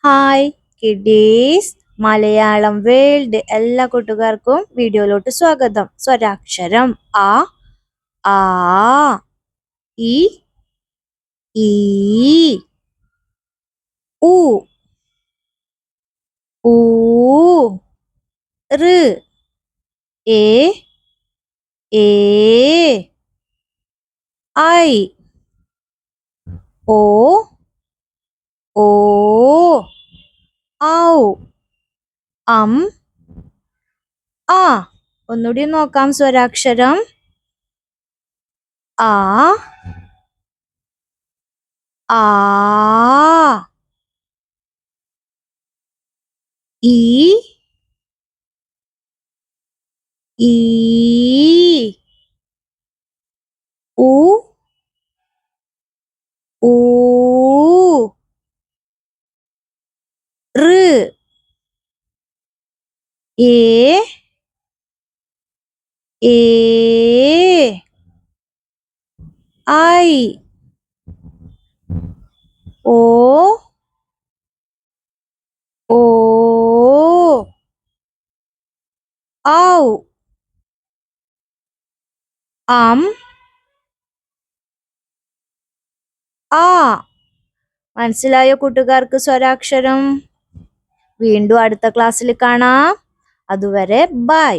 Hi kiddies Malayalam world എല്ലാ കൂട്ടുകാർക്കും വീഡിയോയിലോട്ട് സ്വാഗതം. സ്വരാക്ഷരം ആ ഇ ഈ ഉ ഊ ഋ എ ഏ ഐ ഓ ഓ ഔ അം ആ. ഒന്നുകൂടി നോക്കാം. സ്വരാക്ഷരം ആ ഈ ഈ ഉ ഊ ഋ ഏ ഏ ഐ ഓ ഓ ഔ അം ആ. മനസ്സിലായോ കൂട്ടുകാർക്ക് സ്വരാക്ഷരം? വീണ്ടും അടുത്ത ക്ലാസ്സിൽ കാണാം. അതുവരെ ബൈ.